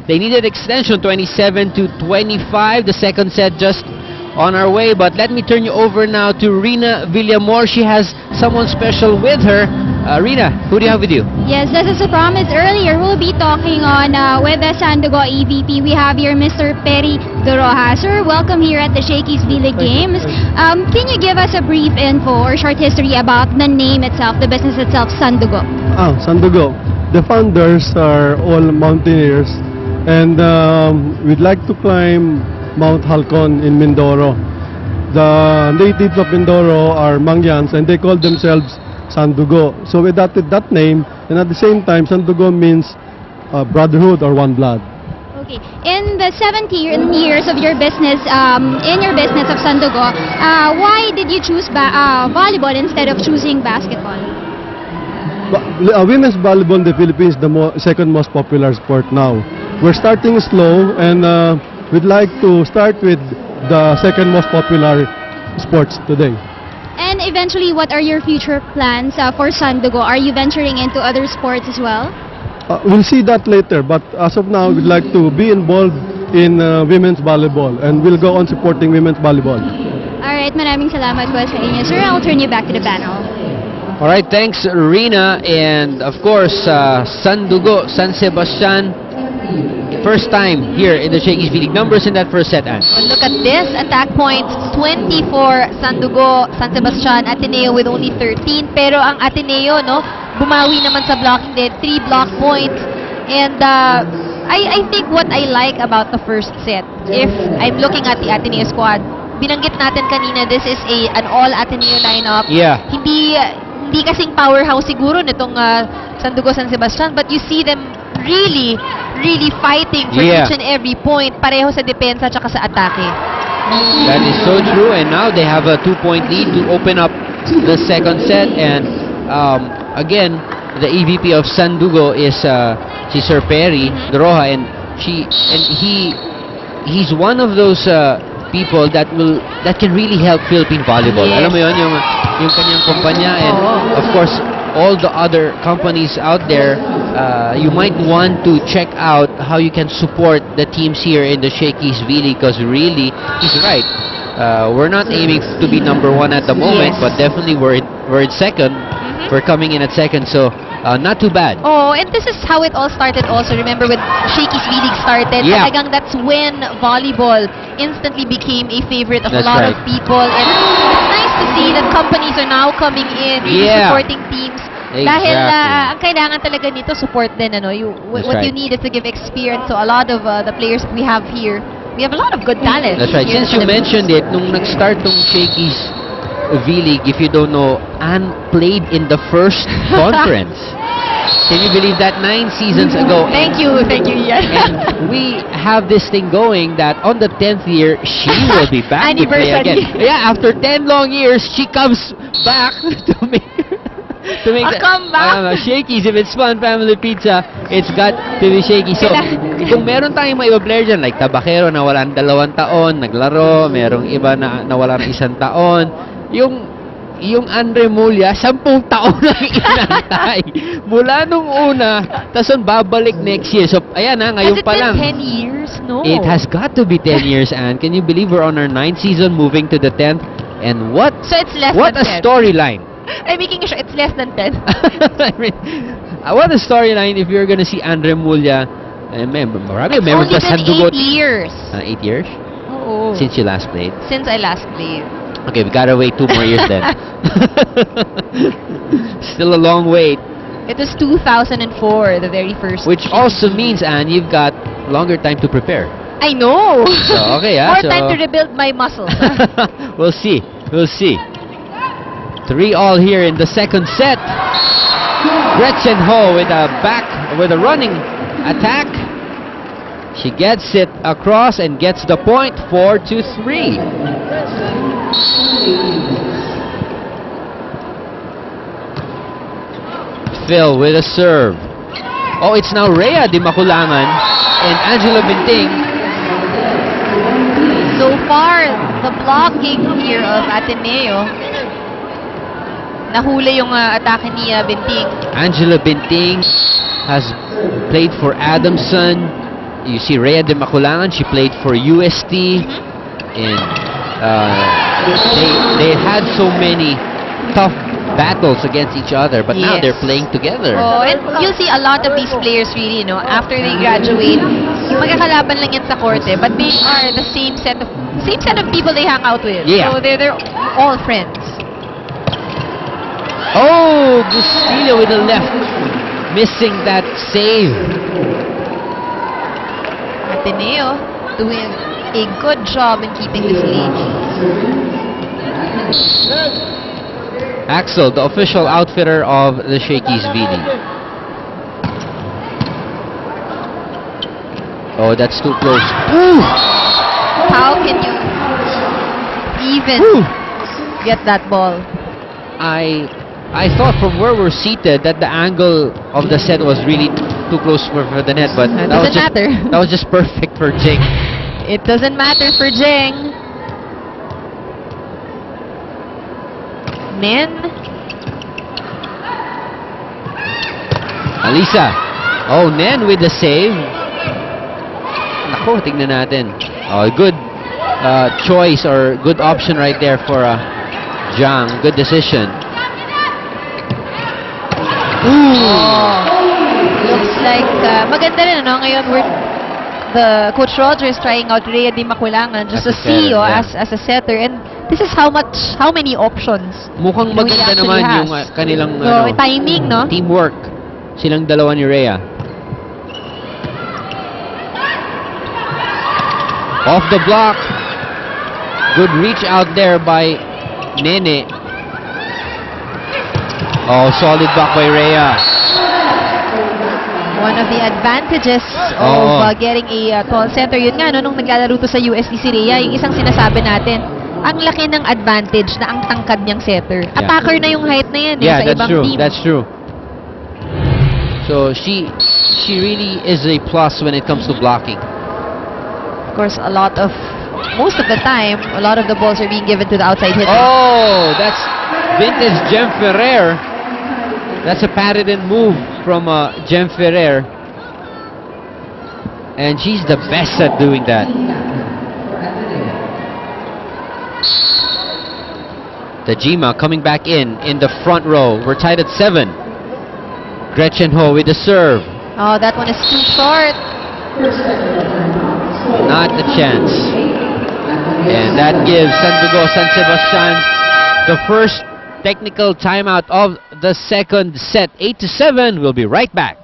They needed extension, 27-25. The second set just on our way. But let me turn you over now to Rina Villamor. She has someone special with her. Rina, who do you have with you? Yes, as I promised earlier, we'll be talking on with the Sandugo EVP. We have here Mr. Perry Doroha. Sir, welcome here at the Shakey's V-League Games. Can you give us a brief info or short history about the name itself, the business itself, Sandugo? Sandugo. The founders are all mountaineers, and we'd like to climb Mount Halcon in Mindoro. The natives of Mindoro are Mangyans, and they call themselves Sandugo. So we adopted that name, and at the same time, Sandugo means brotherhood or one blood. Okay. In the 70 years of your business, in your business of Sandugo, why did you choose volleyball instead of choosing basketball? Women's volleyball in the Philippines is the second most popular sport now. We're starting slow, and we'd like to start with the second most popular sports today. And eventually, what are your future plans for Sandugo? Are you venturing into other sports as well? We'll see that later, but as of now, we'd like to be involved in women's volleyball, and we'll go on supporting women's volleyball. Alright, maraming salamat po sa inyo. Sir, I'll turn you back to the panel. Alright, thanks Rina. And of course, Sandugo, San Sebastian, first time here in the Shakey's V-League. Numbers in that first set, Ann. Look at this, attack points, 20 for Sandugo, San Sebastian, Ateneo with only 13. Pero ang Ateneo, no, bumawi naman sa blocking din, 3 block points. And I think what I like about the first set, if I'm looking at the Ateneo squad, binanggit natin kanina, this is an all Ateneo lineup. Yeah. Hindi kasing powerhouse siguro nitong Sandugo, San Sebastian, but you see them really fighting for each and every point, pareho sa depensa at sa atake. That is so true, and now they have a 2-point lead to open up the second set. And again, the EVP of Sandugo is Sir Perry Doroha, and he's one of those people that can really help Philippine volleyball. Yes. Alam mo yun, yung kanyang kumpanya, and of course all the other companies out there. You might want to check out how you can support the teams here in the Shakey's V-League, because really, he's right. We're not aiming to be number 1 at the moment, but definitely we're in second. We're coming in at second, so not too bad. Oh, and this is how it all started also. Remember when Shakey's V-League started, talagang that's when volleyball instantly became a favorite of a lot of people. And it's nice to see that companies are now coming in, supporting teams. Exactly. Dahil ang kailangan talaga nito support din, ano, what you need is to give experience. So a lot of the players we have here, we have a lot of good talent. That's right. Since you mentioned it, nung nag-start tong Shakey's V-League, if you don't know, Ann played in the first conference. Can you believe that? 9 seasons ago. Thank you, Ian. And we have this thing going that on the 10th year, she will be back to play again. Yeah, after 10 long years, she comes back to make a comeback. Shakey's. If it's fun, family pizza, it's got to be Shaky. So, kung meron tayong mga iba player dyan, like Tabakero na walang 2 taon, naglaro, merong iba na walang 1 taon, yung Andre Mulya, 10 taon na inantay. Mula nung una, tapos babalik next year. So, ayan na, ngayon pa lang. Has it been 10 years? No. It has got to be 10 years, and can you believe we're on our 9th season, moving to the 10th? And what a storyline. I'm making sure it's less than 10. I mean, what a storyline if you're gonna see Andre Mulya. Remember only been 8 years. 8 years? Oh. Since you last played? Since I last played. Okay, we gotta wait 2 more years then. Still a long wait. It was 2004, the very first. Which also means, Anne, you've got longer time to prepare. I know. So, okay, more time to rebuild my muscles. We'll see. 3-all here in the second set. Gretchen Ho with a running attack. She gets it across and gets the point, 4-3. Phil with a serve. Oh, it's now Rhea Di Maculangan and Angela Binting. So far, the blocking here of Ateneo, nahuli yung atake ni Binting. Angela Binting has played for Adamson, you see Rhea de Maculangan, she played for UST, and they had so many tough battles against each other, but now Yes. they're playing together. Oh, and you'll see a lot of these players really, after they graduate, magkakalaban lang yan sa korte, but they are the same set of people they hang out with. Yeah. So they're all friends. Oh, Bustillo with the left, missing that save. Ateneo doing a good job in keeping this lead. Axel, the official outfitter of the Shakey's V-League. Oh, that's too close. Ooh! How can you even Ooh! get that ball? I thought from where we're seated that the angle of the set was really too close for the net, but It that was doesn't just matter. that was just perfect for Jing. It doesn't matter for Jeng. Men. Alisa. Oh, Nen with the save. Nako, tignan natin. Oh, good choice or good option right there for Zhang. Good decision. Looks like maganda rin ngayon the Coach Roger is trying out Rhea de Maculangan just to As a see setter, yeah. as a setter, and this is how many options. Mukhang He maganda actually naman has. yung kanilang So, timing, no? teamwork. Silang dalawa ni Rhea. Off the block. Good reach out there by Nene. Oh, solid block by Rhea. One of the advantages Oo. of getting a tall center, yun nga, nung naglalaro to sa USD si Rhea, yung isang sinasabi natin, ang laki ng advantage na ang tangkad niyang setter. Yeah. Attacker na yung height na yan Yeah, sa that's ibang true. team. That's true. So she really is a plus when it comes to blocking. Of course, most of the time, a lot of the balls are being given to the outside hitter. Oh, that's vintage Jem Ferrer. That's a patented move from Jem Ferrer. And she's the best at doing that. Tajima coming back in the front row. We're tied at 7. Gretchen Ho with the serve. Oh, that one is too short. Not a chance. And that gives Sandugo San Sebastian the first technical timeout of the second set. 8-7. We'll be right back.